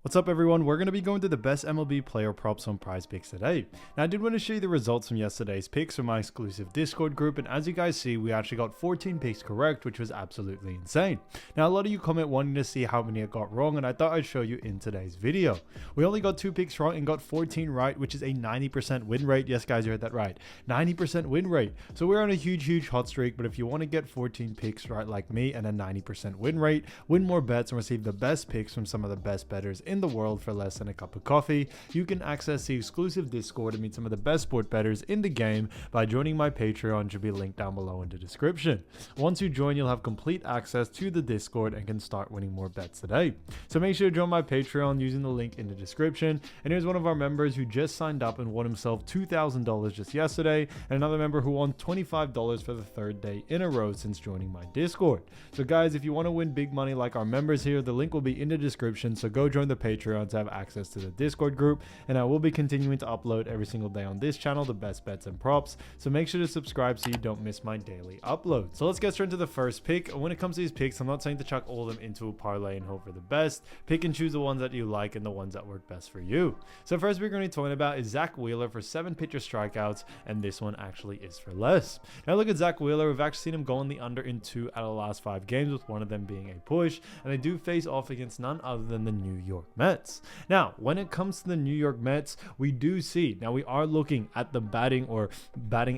What's up everyone, we're going to be going through the best MLB player props on PrizePicks today. Now I did want to show you the results from yesterday's picks from my exclusive Discord group, and as you guys see, we actually got 14 picks correct, which was absolutely insane. Now a lot of you comment wanting to see how many I got wrong, and I thought I'd show you in today's video. We only got 2 picks wrong and got 14 right, which is a 90% win rate. Yes guys, you heard that right, 90% win rate. So we're on a huge hot streak, but if you want to get 14 picks right like me and a 90% win rate, win more bets and receive the best picks from some of the best bettors in the world for less than a cup of coffee, you can access the exclusive Discord and meet some of the best sport bettors in the game by joining my Patreon, which will be linked down below in the description. Once you join, you'll have complete access to the Discord and can start winning more bets today. So make sure to join my Patreon using the link in the description. And here's one of our members who just signed up and won himself $2,000 just yesterday, and another member who won $25 for the 3rd day in a row since joining my Discord. So guys, if you want to win big money like our members here, the link will be in the description, so go join the Patreon to have access to the Discord group, and I will be continuing to upload every single day on this channel the best bets and props, so make sure to subscribe so you don't miss my daily upload. So let's get straight into the first pick. When it comes to these picks, I'm not saying to chuck all of them into a parlay and hope for the best. Pick and choose the ones that you like and the ones that work best for you. So first we're going to be talking about is Zack Wheeler for 7 pitcher strikeouts, and this one actually is for less. Now look at Zack Wheeler. We've actually seen him go on the under in 2 out of the last 5 games, with one of them being a push, and they do face off against none other than the New York Mets. Now, when it comes to the New York Mets, we do see, now we are looking at the batting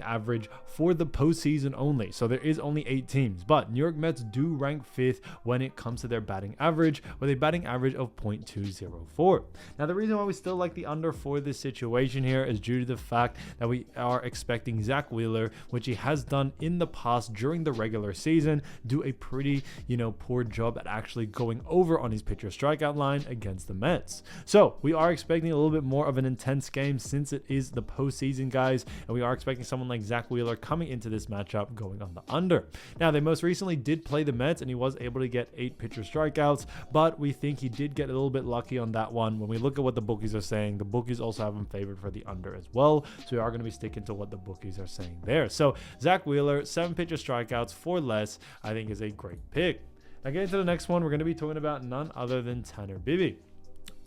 average for the postseason only. So there is only 8 teams, but New York Mets do rank 5th when it comes to their batting average, with a batting average of .204. Now, the reason why we still like the under for this situation here is due to the fact that we are expecting Zack Wheeler, which he has done in the past during the regular season, do a pretty, poor job at actually going over on his pitcher strikeout line against the Mets. So we are expecting a little bit more of an intense game since it is the postseason, guys, and we are expecting someone like Zack Wheeler coming into this matchup going on the under. Now, they most recently did play the Mets, and he was able to get 8 pitcher strikeouts, but we think he did get a little bit lucky on that one. When we look at what the bookies are saying, the bookies also have him favored for the under as well, so we are going to be sticking to what the bookies are saying there. So Zack Wheeler, 7 pitcher strikeouts for less, I think is a great pick. Now getting to the next one, we're going to be talking about none other than Tanner Bibee.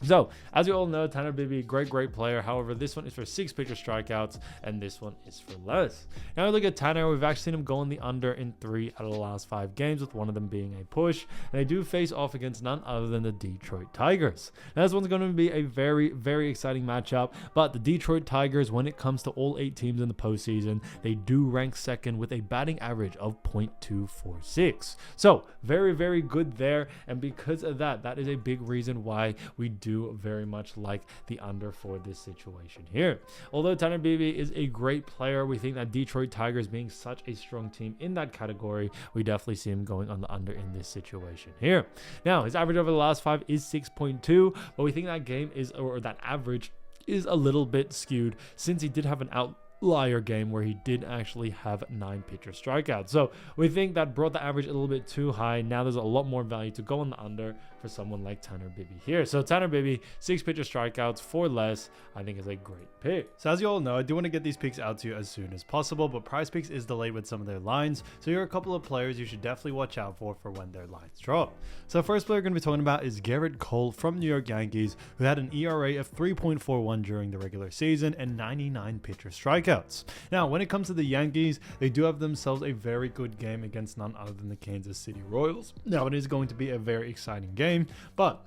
So, as you all know, Tanner Bibee, great player. However, this one is for 6 pitcher strikeouts, and this one is for less. Now, we look at Tanner. We've actually seen him go on the under in 3 out of the last 5 games, with one of them being a push. And they do face off against none other than the Detroit Tigers. Now, this one's going to be a very exciting matchup. But the Detroit Tigers, when it comes to all 8 teams in the postseason, they do rank 2nd with a batting average of .246. So, very good there. And because of that, that is a big reason why we do very much like the under for this situation here. Although Tanner Bibee is a great player, we think that Detroit Tigers being such a strong team in that category, we definitely see him going on the under in this situation here. Now, his average over the last 5 is 6.2, but we think that game is, or that average is a little bit skewed since he did have an outlier game where he did actually have 9 pitcher strikeouts. So we think that brought the average a little bit too high. Now there's a lot more value to go on the under for someone like Tanner Bibee here. So Tanner Bibee, 6 pitcher strikeouts for less, I think is a great pick. So as you all know, I do want to get these picks out to you as soon as possible, but PrizePicks is delayed with some of their lines. So here are a couple of players you should definitely watch out for when their lines drop. So first player we're going to be talking about is Gerrit Cole from New York Yankees, who had an ERA of 3.41 during the regular season and 99 pitcher strikeouts. Now, when it comes to the Yankees, they do have themselves a very good game against none other than the Kansas City Royals. Now, it is going to be a very exciting game, but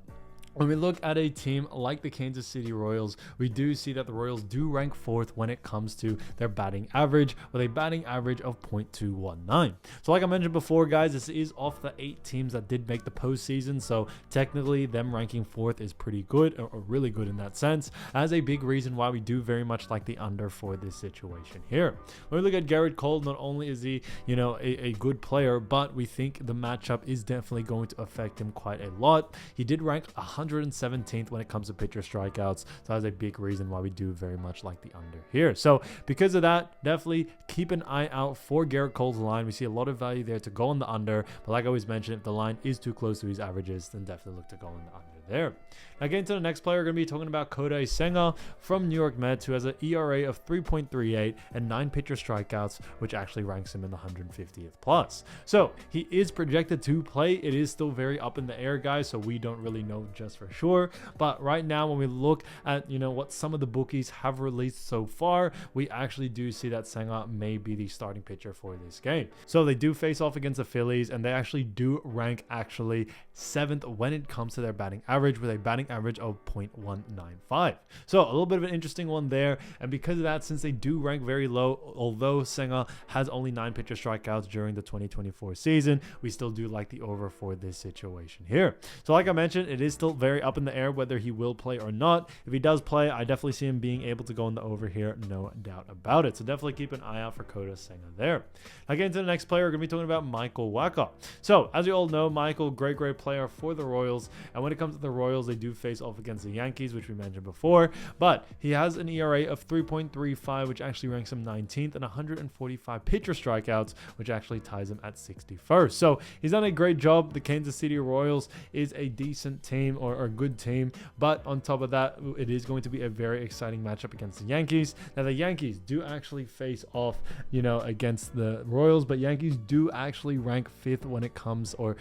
when we look at a team like the Kansas City Royals, we do see that the Royals do rank 4th when it comes to their batting average, with a batting average of .219. So like I mentioned before, guys, this is off the 8 teams that did make the postseason, so technically them ranking 4th is pretty good, or really good in that sense, as a big reason why we do very much like the under for this situation here. When we look at Gerrit Cole, not only is he, a good player, but we think the matchup is definitely going to affect him quite a lot. He did rank 117th when it comes to pitcher strikeouts, so that's a big reason why we do very much like the under here. So because of that, definitely keep an eye out for Gerrit Cole's line. We see a lot of value there to go on the under, but like I always mentioned, if the line is too close to his averages, then definitely look to go on the under there. Now getting to the next player, we're going to be talking about Kodai Senga from New York Mets, who has an ERA of 3.38 and 9 pitcher strikeouts, which actually ranks him in the 150th plus. So he is projected to play. It is still very up in the air, guys, so we don't really know just for sure. But right now, when we look at, what some of the bookies have released so far, we actually do see that Senga may be the starting pitcher for this game. So they do face off against the Phillies, and they actually do rank 7th when it comes to their batting average, with a batting average of 0.195. So a little bit of an interesting one there. And because of that, since they do rank very low, although Senga has only 9 pitcher strikeouts during the 2024 season, we still do like the over for this situation here. So like I mentioned, it is still very up in the air whether he will play or not. If he does play, I definitely see him being able to go in the over here, no doubt about it. So definitely keep an eye out for Kodai Senga there. Now getting to the next player, we're going to be talking about Michael Wacha. So as you all know, Michael, great player for the Royals. And when it comes to the Royals, they do face off against the Yankees, which we mentioned before, but he has an ERA of 3.35, which actually ranks him 19th, and 145 pitcher strikeouts, which actually ties him at 61st. So he's done a great job. The Kansas City Royals is a decent team, or a good team, but on top of that, it is going to be a very exciting matchup against the Yankees. Now the Yankees do actually face off, against the Royals, but Yankees do actually rank 5th when it comes, or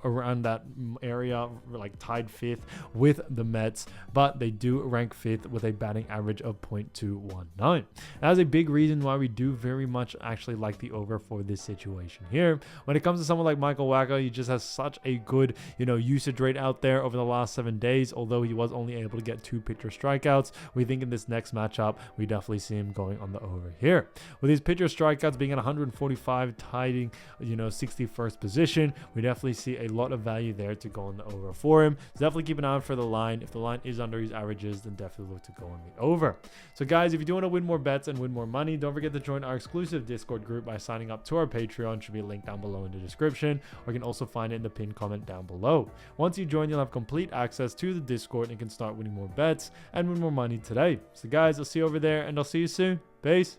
around that area, like tied 5th with the Mets, but they do rank 5th with a batting average of 0.219. That is a big reason why we do very much actually like the over for this situation here. When it comes to someone like Michael Wacha, he just has such a good, usage rate out there over the last 7 days, although he was only able to get 2 pitcher strikeouts. We think in this next matchup, we definitely see him going on the over here. With his pitcher strikeouts being at 145, tidying, 61st position, we definitely see a lot of value there to go on the over for him. So definitely keep an eye out for the line. If the line is under his averages, then definitely look to go on the over. So guys, if you do want to win more bets and win more money, don't forget to join our exclusive Discord group by signing up to our Patreon. Should be linked down below in the description, or you can also find it in the pinned comment down below. Once you join, you'll have complete access to the Discord and can start winning more bets and win more money today. So guys, I'll see you over there, and I'll see you soon. Peace.